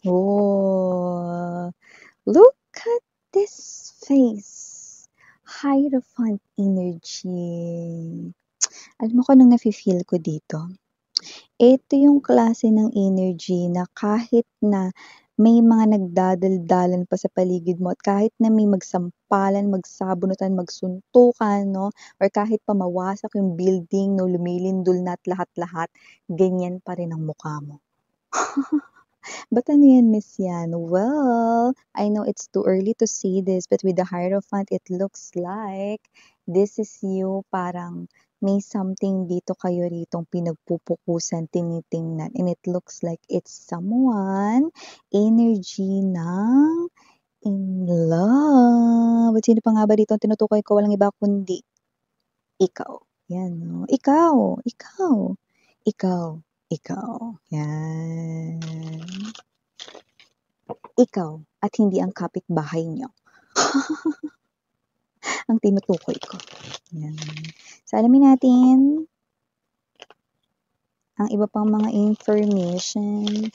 Oh, look at this face. Hierophant energy. Alam mo kung anong nafe-feel ko dito? Ito yung klase ng energy na kahit na may mga nagdadaldalan pa sa paligid mo at kahit na may magsampalan, magsabunutan, magsuntukan, no? Or kahit pa mawasak yung building, no? Lumilindol na at lahat-lahat, ganyan pa rin ang mukha mo. Ba't ano yan, Miss Yan? Well, I know it's too early to say this, but with the Hierophant, it looks like this is you, parang may something dito kayo ritong pinagpupukusan, tinitingnan, and it looks like it's someone, energy ng in love. At sino pa nga ba dito ang tinutukoy ko? Walang iba kundi ikaw. Yan, no? Ikaw, ikaw, ikaw, ikaw. Yan. Ikaw at hindi ang kapitbahay niyo. Ang tinutukoy ko. Yan. So, alamin natin ang iba pang mga informations.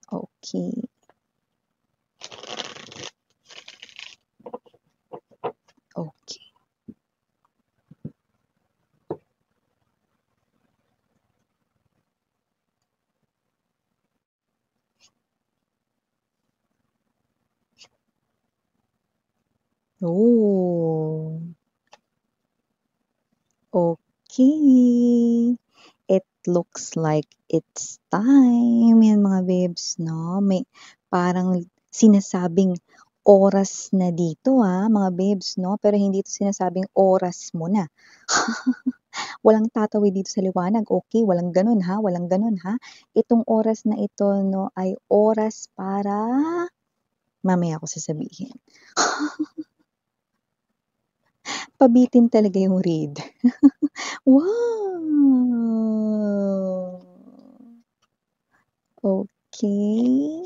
Okay. Okay. Oh. Okay. It looks like it's time. Yan mga babes, no? May parang sinasabing oras na dito, mga babes, no? Pero hindi ito sinasabing oras mo na. Walang tatawid dito sa liwanag, okay? Walang ganun, ha? Walang ganun, ha? Itong oras na ito, no, ay oras para mamaya ko sasabihin. Pabitin talaga yung read. Wow! Okay.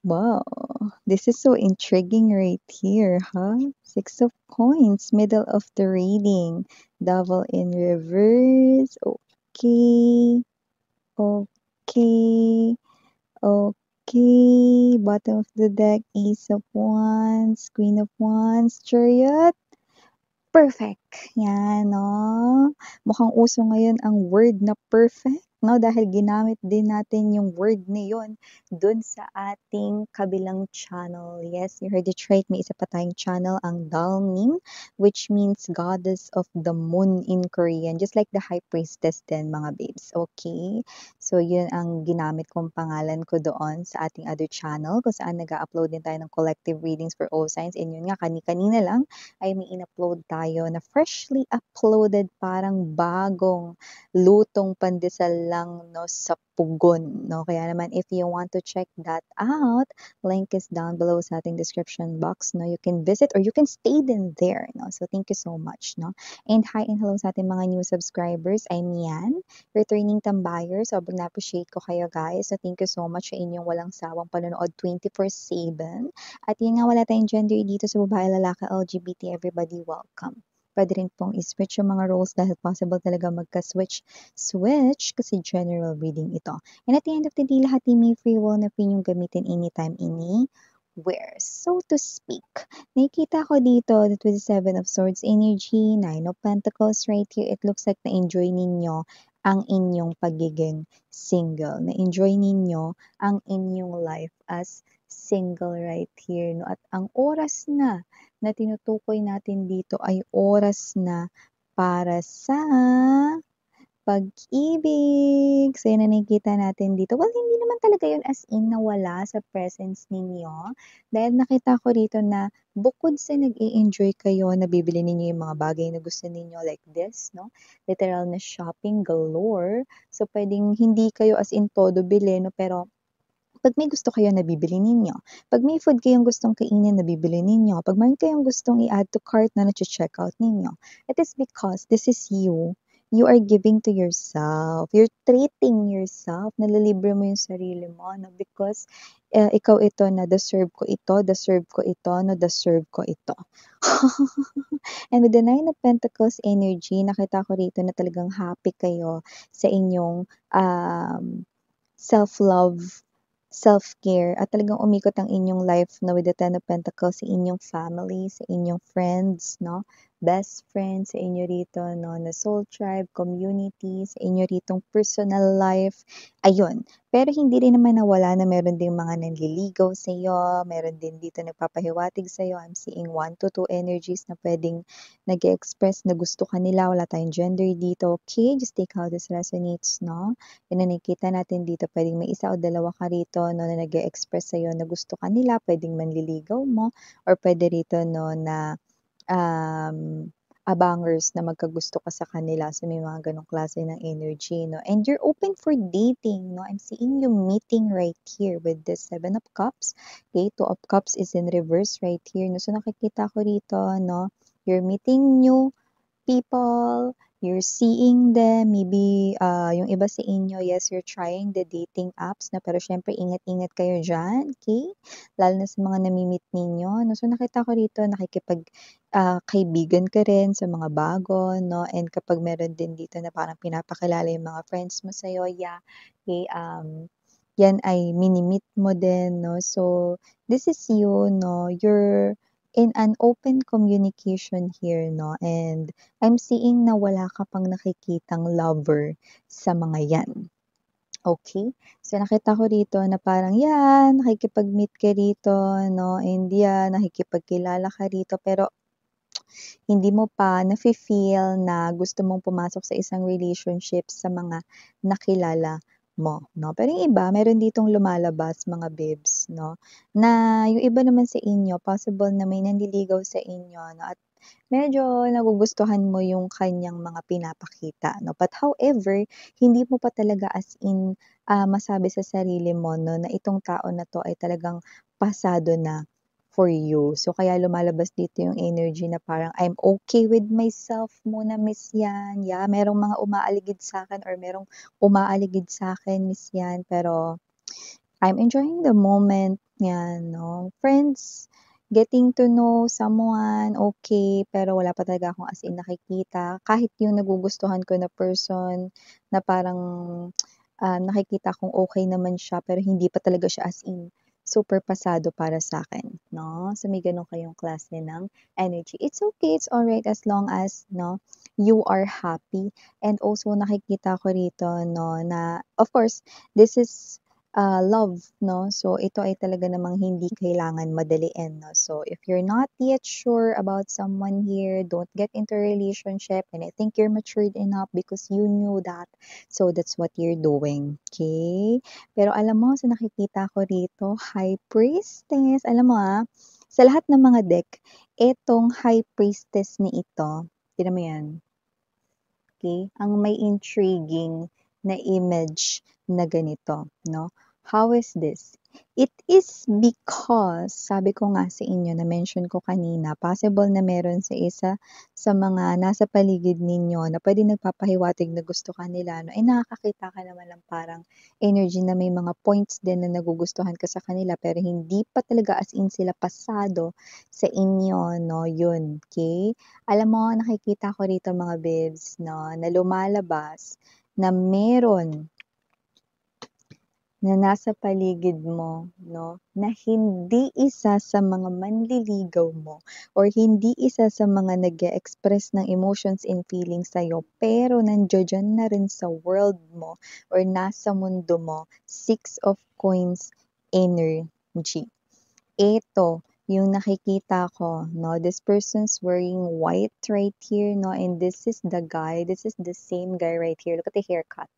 Wow, this is so intriguing right here, huh? Six of coins, middle of the reading. Devil in reverse. Okay. Okay. Okay. Bottom of the deck, Ace of Wands, Queen of Wands, Chariot. Perfect. Yan, no? Mukhang uso ngayon ang word na perfect, no? Dahil ginamit din natin yung word na yun dun sa ating kabilang channel. Yes, you heard it right. May isa pa tayong channel, ang Dalnim, which means goddess of the moon in Korean. Just like the high priestess din, mga babes. Okay? So, yun ang ginamit kong pangalan ko doon sa ating other channel kung saan nag-upload din tayo ng collective readings for all signs. And yun nga, kanina lang, ay may in-upload tayo na freshly uploaded, parang bagong lutong pandesal lang, no, sa pugon, no? Kaya naman, if you want to check that out, link is down below sa ating description box, no? You can visit or you can stay din there, no? So, thank you so much, no? And hi and hello sa ating mga new subscribers. I'm Yan, returning tambayer. Sobrang na-appreciate ko kayo, guys. So, thank you so much sa inyong walang sawang panonood 24/7. At yun nga, wala tayong gender dito sa babae, lalaki, LGBT, everybody welcome. Pwede rin pong i-switch yung mga roles dahil possible talaga magka-switch kasi general reading ito. And at the end of the day, lahat may free will na free yung gamitin anytime, anywhere. So to speak, nakikita ko dito that with the Seven of Swords energy, Nine of Pentacles right here, it looks like na-enjoy ninyo ang inyong pagiging single. Na-enjoy ninyo ang inyong life as single right here, no? At ang oras na tinutukoy natin dito ay oras na para sa pag-ibig. So, yun na nakikita natin dito. Well, hindi naman talaga yun as in nawala sa presence ninyo. Dahil nakita ko rito na bukod sa nag-i-enjoy kayo, nabibili ninyo yung mga bagay na gusto ninyo like this, no? Literal na shopping galore. So, pwedeng hindi kayo as in todo bili, no? Pero, pag may gusto kayo, nabibili ninyo. Pag may food kayong gustong kainin, nabibili ninyo. Pag meron kayong gustong i-add to cart na check out ninyo. It is because this is you you are giving to yourself. You're treating yourself. Nalilibre mo yung sarili mo, no? Because ikaw ito na deserve ko ito, no? Deserve ko ito. And with the Nine of Pentacles energy, nakita ko rito na talagang happy kayo sa inyong self-love, self-care, at talagang umikot ang inyong life na with the Ten of Pentacles sa inyong family, sa inyong friends, no? Best friends, sa inyo rito, no? Na soul tribe, community, sa inyo ritong personal life. Ayun. Pero hindi rin naman nawala na meron din mga nanliligaw sa iyo, meron din dito nagpapahiwatig sa iyo. I'm seeing 1 to 2 energies na pwedeng nag-express na gusto ka nila. Wala tayong gender dito. Okay, just take how this resonates, no? Yun na nakikita natin dito, pwedeng may isa o dalawa ka rito, no, na nag-e-express sa'yo na gusto ka nila, pwedeng manliligaw mo, or pwede rito, no, na abangers na magkagusto ka sa kanila. So, may mga ganong klase ng energy, no? And you're open for dating, no? I'm seeing you meeting right here with the Seven of Cups. Okay, Two of Cups is in reverse right here, no? So, nakikita ko rito, no? You're meeting new people, you're seeing them, maybe yung iba sa inyo, yes, you're trying the dating apps na pero syempre ingat-ingat kayo dyan, okay? Lalo na sa mga nami-meet ninyo. No? So nakita ko rito, nakikipag kaibigan ka rin sa mga bago, no? And kapag meron din dito na parang pinapakilala yung mga friends mo sa'yo, yeah, okay, yan ay mini-meet mo din, no? So, this is you, no? You're in an open communication here, no? And I'm seeing na wala ka pang nakikitang lover sa mga yan. Okay? So, nakita ko rito na parang yan, nakikipag-meet ka rito, no? And yan, nakikipagkilala ka rito. Pero, hindi mo pa nafe-feel na gusto mong pumasok sa isang relationship sa mga nakilala mo, no? Pero yung iba, meron ditong lumalabas mga babes, no? Na yung iba naman sa inyo, possible na may nanliligaw sa inyo, no? At medyo nagugustuhan mo yung kanyang mga pinapakita, no? But however, hindi mo pa talaga as in masabi sa sarili mo, no, na itong tao na to ay talagang pasado na for you. So, kaya lumalabas dito yung energy na parang, I'm okay with myself muna, miss yan. Yeah, merong mga umaaligid sa akin or merong umaaligid sa akin, miss yan. Pero, I'm enjoying the moment. Yan, no? Friends, getting to know someone, okay, pero wala pa talaga akong as in nakikita. Kahit yung nagugustuhan ko na person na parang nakikita kong okay naman siya, pero hindi pa talaga siya as in super pasado para sa akin, no? So, may ganun kayong klase ng energy. It's okay, it's alright as long as, no, you are happy. And also, nakikita ko rito, no, na, of course, this is love, no? So, ito ay talaga namang hindi kailangan madaliin, no? So, if you're not yet sure about someone here, don't get into a relationship. And I think you're matured enough because you knew that. So, that's what you're doing, okay? Pero alam mo, sa nakikita ko rito, High Priestess. Alam mo sa lahat ng mga deck, etong High Priestess ni ito, tignan mo yan, okay? Ang may intriguing na image na ganito, no? How is this? It is because, sabi ko nga sa inyo, na-mention ko kanina, possible na meron sa isa sa mga nasa paligid ninyo na pwede nagpapahiwatig na gusto ka nila, no? Eh, nakakakita ka naman ng parang energy na may mga points din na nagugustuhan ka sa kanila, pero hindi pa talaga as in sila pasado sa inyo, no? Yun, okay? Alam mo, nakikita ko rito mga babes, no, na lumalabas na meron na nasa paligid mo, no, na hindi isa sa mga manliligaw mo or hindi isa sa mga nag-e-express ng emotions and feelings sa'yo, pero nandiyan na rin sa world mo or nasa mundo mo, Six of Coins energy. Ito, yung nakikita ko, no, this person's wearing white right here, no, and this is the guy, this is the same guy right here. Look at the haircut.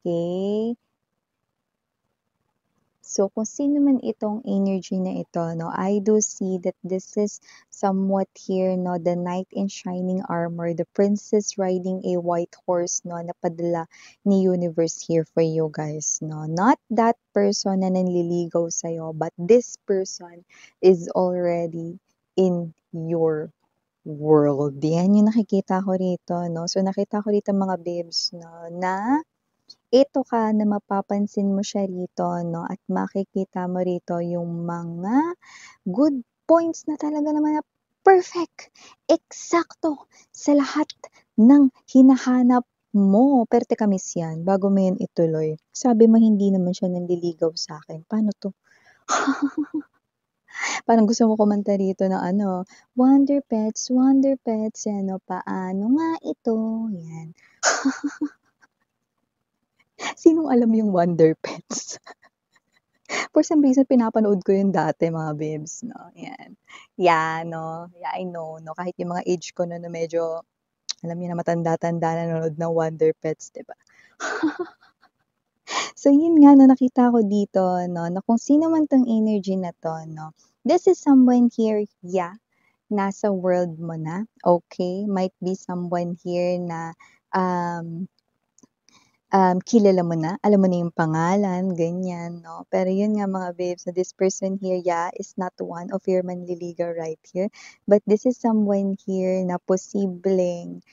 Okay? So, kung sino man itong energy na ito, no, I do see that this is somewhat here, no, the knight in shining armor, the princess riding a white horse, no, na padala ni universe here for you guys, no. Not that person na nanliligaw sa'yo, but this person is already in your world. Yan yung nakikita ko rito 'no. So, nakita ko rito mga babes 'no, na ito ka na mapapansin mo siya rito 'no at makikita mo rito yung mga good points na talaga naman na perfect, eksakto sa lahat ng hinahanap mo. Pero teka miss yan, bago mo yan ituloy, sabi mo hindi naman siya nanliligaw sa'kin, paano 'to? Parang gusto mo kumanta rito ng ano, Wonder Pets, yan 'no, paano nga ito, yan. Sinong alam yung Wonder Pets? For some reason pinapanood ko yun dati mga babes 'no, yan. Yeah 'no, yeah, I know 'no, kahit yung mga age ko na medyo alam niyo na matanda-tanda na nanonood ng Wonder Pets, 'di ba? So yun nga 'no, nakita ko dito 'no, na kung sino man 'tong energy na 'to 'no, this is someone here, yeah, nasa world mo na, okay? Might be someone here na, um kilala mo na, alam mo na yung pangalan, ganyan, 'no? Pero yun nga mga babes, na this person here, yeah, is not one of your manliligaw right here, but this is someone here na posibleng,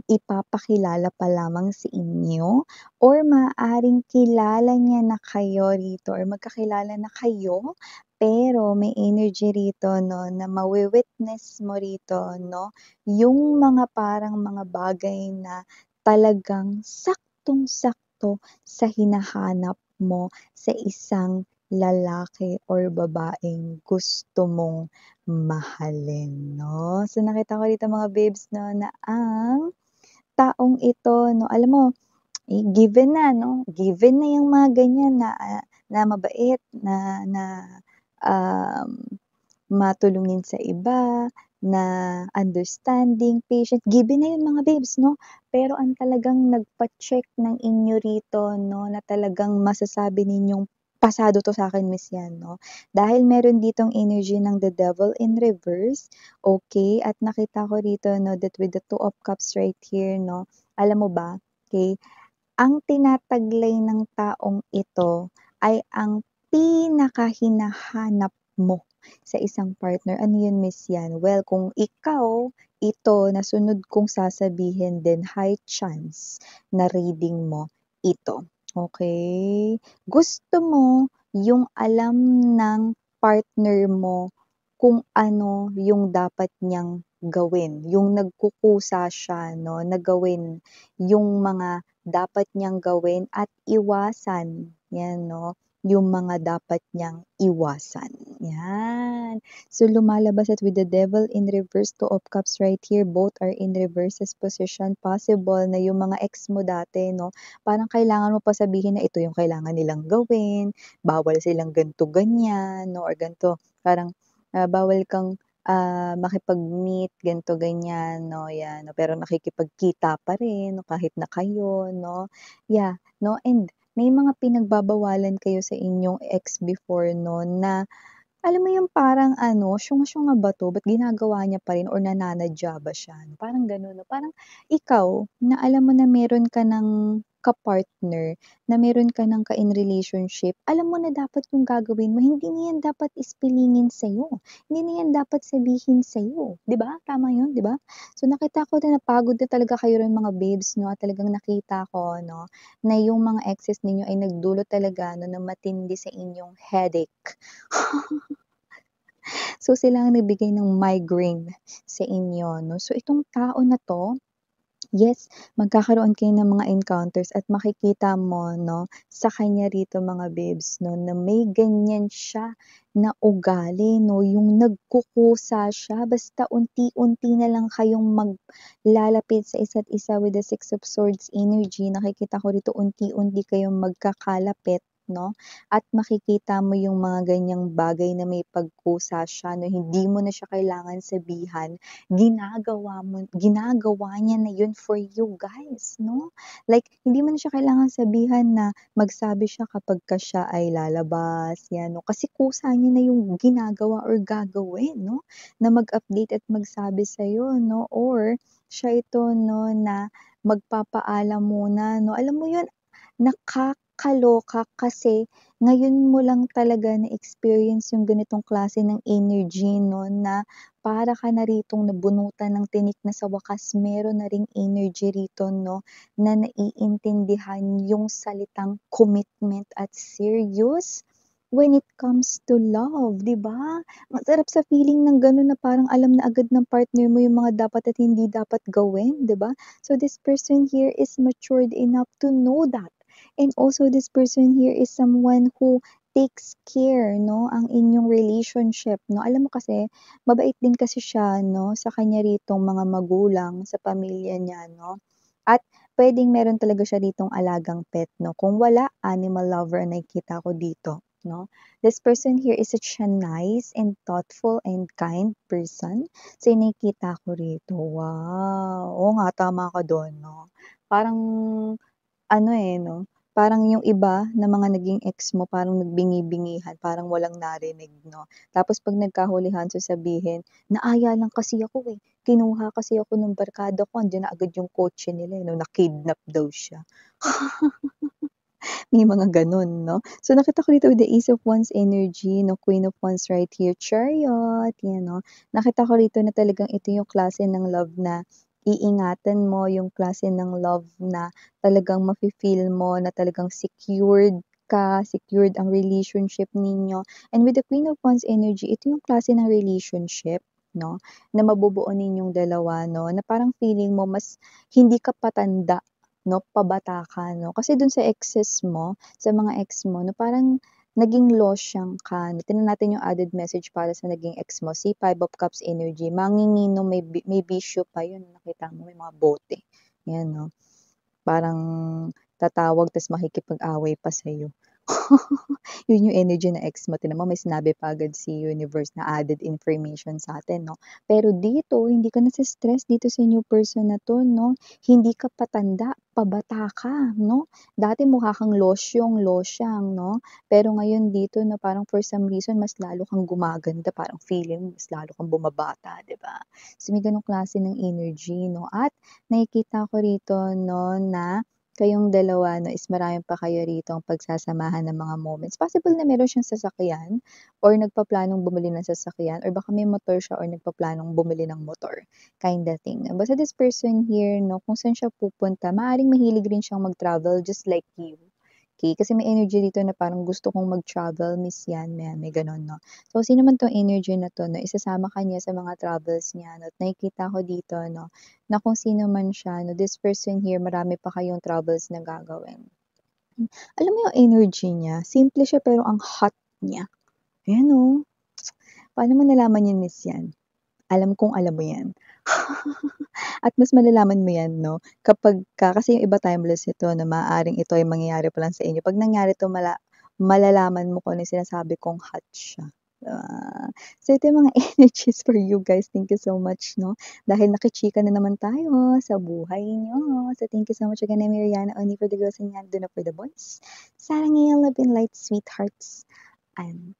ipapakilala pa lamang sa inyo or maaaring kilala niya na kayo rito or magkakilala na kayo, pero may energy rito 'no, na mawi-witness mo rito 'no, yung mga parang mga bagay na talagang saktong-sakto sa hinahanap mo sa isang lalaki or babaeng gusto mong mahalin 'no. So, nakita ko dito mga babes 'no, na ang taong ito 'no, alam mo, given na 'no, given na yung mga ganyan na, na mabait, na, um matulungin sa iba, na understanding, patient, given na yun mga babes 'no. Pero ang talagang nagpa-check ng inyo rito 'no, na talagang masasabi ninyong, "Pasado 'to sa'kin miss yan," 'no. Dahil meron ditong energy ng the devil in reverse, okay. At nakita ko rito 'no, that with the 2 of cups right here 'no, alam mo ba, okay, ang tinataglay ng taong ito ay ang pinakahinahanap mo sa isang partner. Ano yun miss yan? Well, kung ikaw, ito na sunod kong sasabihin din, high chance na reading mo ito. Okay? Gusto mo yung alam ng partner mo kung ano yung dapat niyang gawin, yung nagkukusa siya 'no, na gawin yung mga dapat niyang gawin at iwasan, 'yan 'no, yung mga dapat niyang iwasan, 'yan. So, lumalabas at with the devil in reverse, 2 of cups right here, both are in reverses position. Possible na yung mga ex mo dati 'no, parang kailangan mo pa sabihin na ito yung kailangan nilang gawin, bawal silang ganito, ganyan 'no, or ganito, parang, bawal kang makipag-meet ganito, ganyan 'no, 'yan 'no, pero nakikipagkita pa rin 'no, kahit na kayo 'no, yeah 'no, and may mga pinagbabawalan kayo sa inyong ex before 'no, na alam mo yung parang ano, syunga-syunga ba 'to, ba't ginagawa niya pa rin or nananadya ba siya, parang gano'n 'no. Parang ikaw na alam mo na meron ka ng ka-partner, na meron ka ng ka-in relationship, alam mo na dapat yung gagawin mo, hindi niya yan dapat ispilingin sa'yo, hindi niya yan dapat sabihin sa'yo, 'di ba, tama yun, 'di ba? So, nakita ko na napagod na talaga kayo rin mga babes 'no, at talagang nakita ko 'no, na yung mga exes ninyo ay nagdulot talaga 'no, ng matindi sa inyong headache. So, sila ang nagbigay ng migraine sa inyo 'no. So, itong tao na 'to, yes, magkakaroon kayo ng mga encounters at makikita mo 'no, sa kanya rito mga babes 'no, na may ganyan siya na ugali 'no, yung nagkukusa siya basta unti-unti na lang kayong maglalapit sa isa't isa with the Six of Swords energy. Nakikita ko rito unti-unti kayong magkakalapit 'no, at makikita mo yung mga ganyang bagay na may pagkusa siya 'no, hindi mo na siya kailangan sabihan, ginagawa niya na yun for you guys 'no. Like hindi mo na siya kailangan sabihan na magsabi siya kapagka siya ay lalabas, 'yan 'no, kasi kusa niya na yung ginagawa or gagawin 'no, na mag-update at magsabi sa'yo 'no, or siya ito 'no, na magpapaalam muna 'no. Alam mo yun, nakakaloka kasi ngayon mo lang talaga na-experience yung ganitong klase ng energy 'no, na para ka na ritong nabunutan ng tinik na sa wakas meron na ring energy rito 'no, na naiintindihan yung salitang commitment at serious when it comes to love, 'di ba? Masarap sa feeling ng gano'n na parang alam na agad ng partner mo yung mga dapat at hindi dapat gawin, 'di ba? So this person here is matured enough to know that. And also this person here is someone who takes care 'no, ang inyong relationship 'no. Alam mo kasi mabait din kasi siya 'no, sa kanya ritong mga magulang, sa pamilya niya 'no. At puwedeng meron talaga siya ditong alagang pet 'no, kung wala, animal lover ang nakikita ko dito 'no. This person here is such a nice and thoughtful and kind person. So yung nakikita ko rito, wow! Oo nga, tama ka dun 'no. Parang ano, eh, 'no, parang yung iba na mga naging ex mo parang nagbingi-bingihan, parang walang narinig 'no. Tapos 'pag nagkahulihan sasabihin, "Naaya lang kasi ako, eh, kinuha kasi ako nung barkada ko, andiyan na agad yung kotse nila, eh, 'no, na-kidnap daw siya." May mga gano'n 'no. So nakita ko dito with the Ace of Wands energy 'no, Queen of Wands right here, Chariot, 'yan 'no. Nakita ko rito na talagang ito yung klase ng love na iingatan mo, yung klase ng love na talagang mafi-feel mo na talagang secured ang relationship ninyo. And with the Queen of Wands energy, ito yung klase ng relationship 'no, na mabubuo ninyong dalawa 'no, na parang feeling mo mas hindi ka patanda 'no, pabata ka 'no. Kasi dun sa exes mo, sa mga ex mo 'no, parang naging losyang ka 'no. Tingnan natin yung added message para sa naging ex mo, si Five of Cups energy, manginginom, may bisyo pa yun, nakita mo may mga bote, 'yan 'no. Parang tatawag ta's makikipag-away pa sa'yo. Yun yung energy ng ex mo, tignan mo may sinabi pa agad si universe na added information sa'tin 'no. Pero dito hindi ka nase-stress dito sa new person na 'to 'no, hindi ka patanda, pabata ka 'no. Dati mukha kang losyang-losyang 'no, pero ngayon dito na parang for some reason mas lalo kang gumaganda, parang feeling mo mas lalo kang bumabata, 'di ba? So may gano'ng klase ng energy 'no, at nakikita ko rito 'no na kayong dalawa 'no is marami pa kayo ritong pagsasamahan ng mga moments. Possible na meron siyang sasakyan or nagpaplanong bumili ng sasakyan or baka may motor siya or nagpaplanong bumili ng motor, kinda thing. Basta this person here 'no, kung saan siya pupunta maaaring mahilig rin siyang mag-travel just like you. Okey, kasi may energy dito na parang gusto kong mag-travel, miss 'yan, may gano'n 'no. So sino man 'tong energy na 'to 'no, isasama ka niya sa mga travels niya 'no, at nakikita ko dito 'no, na kung sino man siya 'no, this person here marami pa kayong travels na gagawin. Alam mo yung energy niya, simple siya pero ang hot niya. Ayan oh, paano mo nalaman yan, miss 'yan? Alam kong alam mo 'yan. At mas malalaman mo 'yan 'no, kapagka kasi yung iba timeless ito na maaaring ito ay mangyayari pa lang sa inyo. 'Pag nangyari 'to malalaman mo kung ano yung sinasabi kong hot siya, so ito yung mga energies for you guys. Thank you so much 'no, dahil nakichika na naman tayo sa buhay niyo. So thank you so much again, I'm Mariana, only for the girls and yan, do not for the boys. Sarang love and light, sweethearts, and